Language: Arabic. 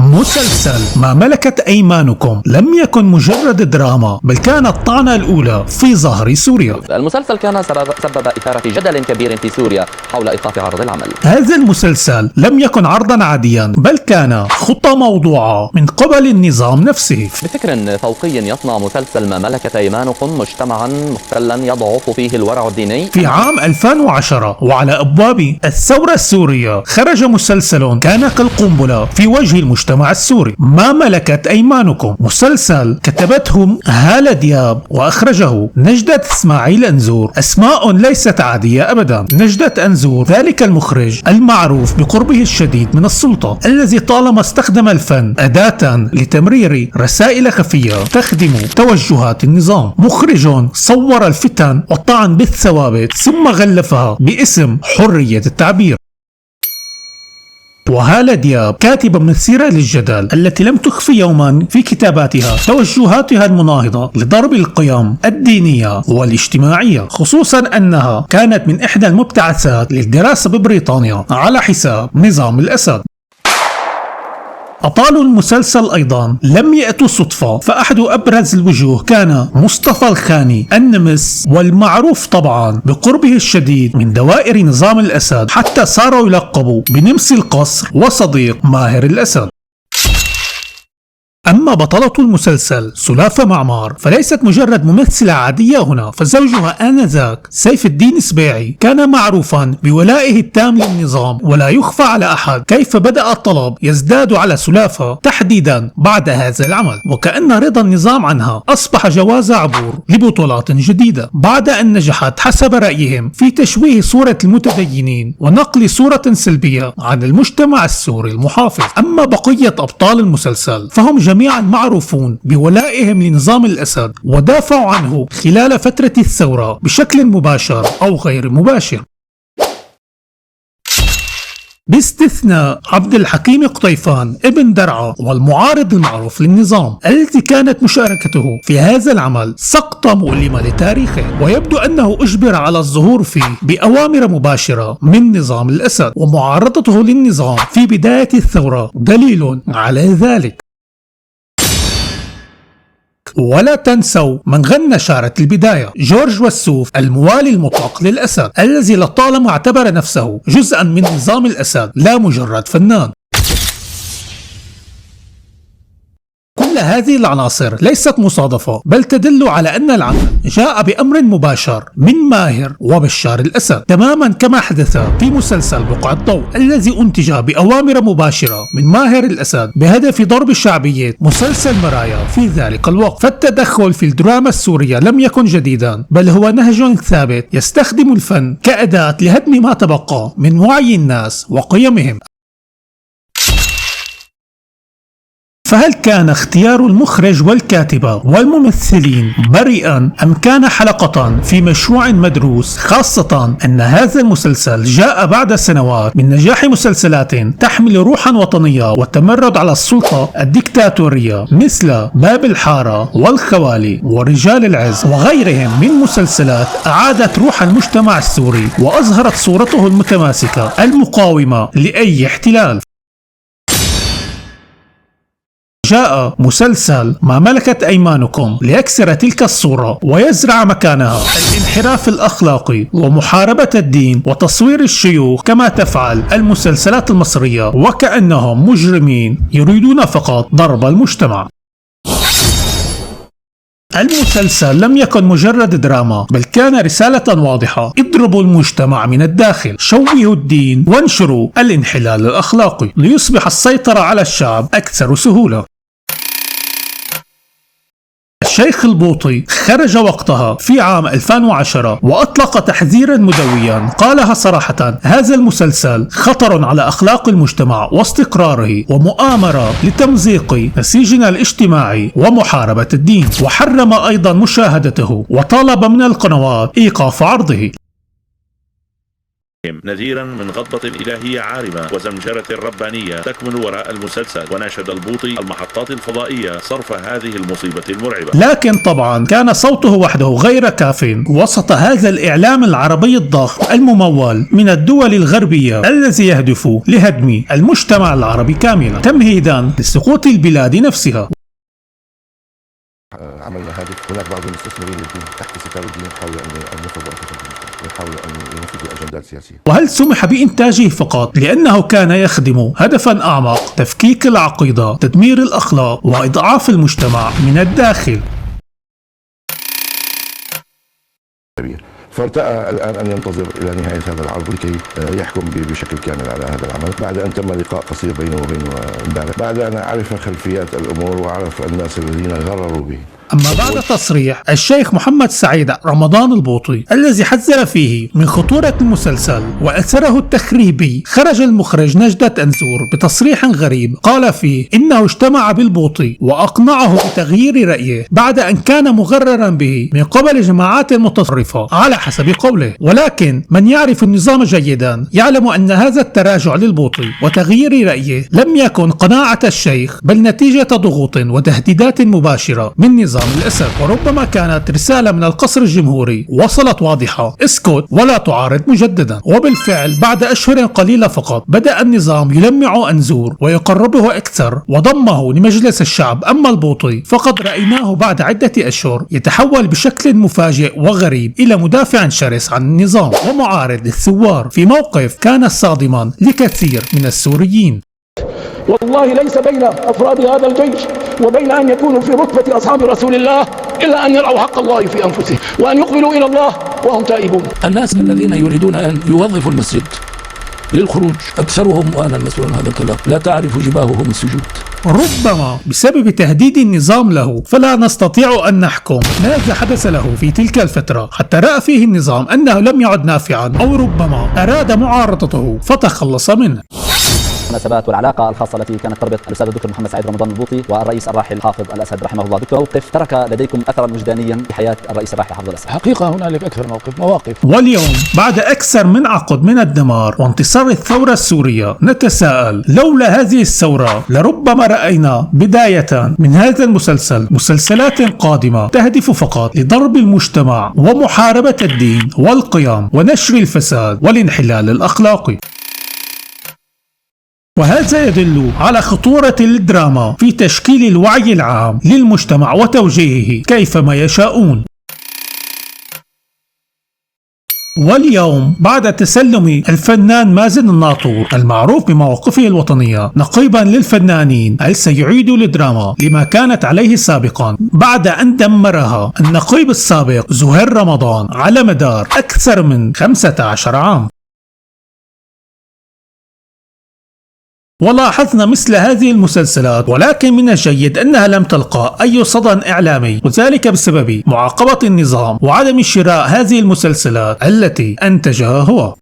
مسلسل ما ملكت أيمانكم لم يكن مجرد دراما، بل كانت الطعنة الأولى في ظهر سوريا. المسلسل كان سبب إثارة جدل كبير في سوريا حول إيقاف عرض العمل. هذا المسلسل لم يكن عرضا عاديا، بل كان خطة موضوعة من قبل النظام نفسه. بفكر فوقي يصنع مسلسل ما ملكت أيمانكم مجتمعا محتلا يضعف فيه الورع الديني. في عام 2010 وعلى أبواب الثورة السورية خرج مسلسل كان كالقنبلة في وجه المجتمع السوري، ما ملكت أيمانكم. مسلسل كتبته هالة دياب وأخرجه نجدة إسماعيل أنزور. أسماء ليست عادية أبدا. نجدة أنزور ذلك المخرج المعروف بقربه الشديد من السلطة، الذي طالما استخدم الفن أداة لتمرير رسائل خفية تخدم توجهات النظام. مخرج صور الفتن والطعن بالثوابت ثم غلفها باسم حرية التعبير. وهالة دياب كاتبة مثيرة للجدل التي لم تخفي يوما في كتاباتها توجهاتها المناهضة لضرب القيم الدينية والاجتماعية، خصوصا أنها كانت من إحدى المبتعثات للدراسة ببريطانيا على حساب نظام الأسد. أبطال المسلسل أيضا لم يأتوا صدفة، فأحد أبرز الوجوه كان مصطفى الخاني النمس، والمعروف طبعا بقربه الشديد من دوائر نظام الأسد، حتى صاروا يلقبوا بنمس القصر وصديق ماهر الأسد. أما بطلة المسلسل سلافة معمار فليست مجرد ممثلة عادية هنا، فزوجها آنذاك سيف الدين سبيعي كان معروفا بولائه التام للنظام، ولا يخفى على أحد كيف بدأ الطلب يزداد على سلافة تحديدا بعد هذا العمل، وكأن رضا النظام عنها أصبح جواز عبور لبطولات جديدة، بعد أن نجحت حسب رأيهم في تشويه صورة المتدينين ونقل صورة سلبية عن المجتمع السوري المحافظ. أما بقية أبطال المسلسل فهم جميعا معروفون بولائهم لنظام الأسد، ودافعوا عنه خلال فترة الثورة بشكل مباشر أو غير مباشر، باستثناء عبد الحكيم قطيفان ابن درعا والمعارض المعروف للنظام، التي كانت مشاركته في هذا العمل سقطة مؤلمة لتاريخه، ويبدو أنه أجبر على الظهور فيه بأوامر مباشرة من نظام الأسد، ومعارضته للنظام في بداية الثورة دليل على ذلك. ولا تنسوا من غنى شعرة البداية، جورج وسوف الموالي المطلق للأسد، الذي لطالما اعتبر نفسه جزءا من نظام الأسد لا مجرد فنان. كل هذه العناصر ليست مصادفة، بل تدل على أن العمل جاء بأمر مباشر من ماهر وبشار الأسد، تماما كما حدث في مسلسل بقعة ضوء الذي أنتج بأوامر مباشرة من ماهر الأسد بهدف ضرب شعبية مسلسل مرايا في ذلك الوقت. فالتدخل في الدراما السورية لم يكن جديدا، بل هو نهج ثابت يستخدم الفن كأداة لهدم ما تبقى من وعي الناس وقيمهم. فهل كان اختيار المخرج والكاتبة والممثلين بريئا أم كان حلقة في مشروع مدروس، خاصة أن هذا المسلسل جاء بعد سنوات من نجاح مسلسلات تحمل روحا وطنية والتمرد على السلطة الدكتاتورية مثل باب الحارة والخوالي ورجال العز وغيرهم من مسلسلات أعادت روح المجتمع السوري وأظهرت صورته المتماسكة المقاومة لأي احتلال. جاء مسلسل ما ملكت أيمانكم ليكسر تلك الصورة ويزرع مكانها الانحراف الأخلاقي ومحاربة الدين وتصوير الشيوخ كما تفعل المسلسلات المصرية، وكأنهم مجرمين يريدون فقط ضرب المجتمع. المسلسل لم يكن مجرد دراما، بل كان رسالة واضحة: اضربوا المجتمع من الداخل، شوهوا الدين، وانشروا الانحلال الأخلاقي ليصبح السيطرة على الشعب أكثر سهولة. الشيخ البوطي خرج وقتها في عام 2010 وأطلق تحذيرا مدويا قالها صراحة: هذا المسلسل خطر على أخلاق المجتمع واستقراره ومؤامرة لتمزيق نسيجنا الاجتماعي ومحاربة الدين، وحرم أيضا مشاهدته وطالب من القنوات إيقاف عرضه. نذيرا من غضبة إلهية عارمة وزمجرة ربانية تكمن وراء المسلسل. وناشد البوطي المحطات الفضائية صرف هذه المصيبة المرعبة. لكن طبعا كان صوته وحده غير كاف وسط هذا الإعلام العربي الضخم الممول من الدول الغربية الذي يهدف لهدم المجتمع العربي كاملا تمهيدا لسقوط البلاد نفسها. عملنا هدف. هناك بعض المستثمرين الدين تحت ستار الدين يحاولوا أن يفرضوا أنفسهم، يحاولوا أن ينفذوا أجندات سياسية. وهل سمح بإنتاجه فقط لأنه كان يخدم هدفا أعمق، تفكيك العقيدة، تدمير الأخلاق وإضعاف المجتمع من الداخل؟ فارتأى الآن أن ينتظر إلى نهاية هذا العرض لكي يحكم بشكل كامل على هذا العمل، بعد أن تم لقاء قصير بينه وبين امبارح، بعد أن عرف خلفيات الأمور وعرف الناس الذين غرروا به. أما بعد تصريح الشيخ محمد سعيد رمضان البوطي الذي حذر فيه من خطورة المسلسل وأثره التخريبي، خرج المخرج نجدة أنزور بتصريح غريب قال فيه إنه اجتمع بالبوطي وأقنعه بتغيير رأيه بعد أن كان مغررا به من قبل جماعات متطرفة على حسب قوله. ولكن من يعرف النظام جيدا يعلم أن هذا التراجع للبوطي وتغيير رأيه لم يكن قناعة الشيخ، بل نتيجة ضغوط وتهديدات مباشرة من نظام الأسد. وربما كانت رسالة من القصر الجمهوري وصلت واضحة: اسكت ولا تعارض مجددا. وبالفعل بعد أشهر قليلة فقط بدأ النظام يلمع أنزور ويقربه أكثر وضمه لمجلس الشعب. أما البوطي فقد رأيناه بعد عدة أشهر يتحول بشكل مفاجئ وغريب إلى مدافع شرس عن النظام ومعارض للثوار، في موقف كان صادما لكثير من السوريين. والله ليس بين أفراد هذا الجيش وبين أن يكونوا في رتبة أصحاب رسول الله إلا أن يرعوا حق الله في أنفسهم وأن يقبلوا إلى الله وهم تائبون. الناس الذين يريدون أن يوظفوا المسجد للخروج أكثرهم، وأنا المسؤول عن هذا الكلام، لا تعرف جباههم السجود. ربما بسبب تهديد النظام له، فلا نستطيع أن نحكم ماذا حدث له في تلك الفترة حتى رأى فيه النظام أنه لم يعد نافعا، أو ربما أراد معارضته فتخلص منه. المناسبات والعلاقة الخاصة التي كانت تربط الأستاذ الدكتور محمد سعيد رمضان البوطي والرئيس الراحل حافظ الأسد رحمه الله. دكتور، موقف ترك لديكم أثرا وجدانيا في حياة الرئيس الراحل حافظ الأسد. حقيقة هنالك أكثر مواقف. واليوم بعد أكثر من عقد من الدمار وانتصار الثورة السورية نتساءل: لولا هذه الثورة لربما رأينا بداية من هذا المسلسل مسلسلات قادمة تهدف فقط لضرب المجتمع ومحاربة الدين والقيم ونشر الفساد والانحلال الأخلاقي. وهذا يدل على خطورة الدراما في تشكيل الوعي العام للمجتمع وتوجيهه كيفما يشاءون. واليوم بعد تسلم الفنان مازن الناطور المعروف بمواقفه الوطنية نقيبا للفنانين، هل سيعيد الدراما لما كانت عليه سابقا بعد أن دمرها النقيب السابق زهير رمضان على مدار أكثر من 15 عام؟ ولاحظنا مثل هذه المسلسلات، ولكن من الجيد أنها لم تلقى أي صدى إعلامي، وذلك بسبب معاقبة النظام وعدم شراء هذه المسلسلات التي أنتجها هو.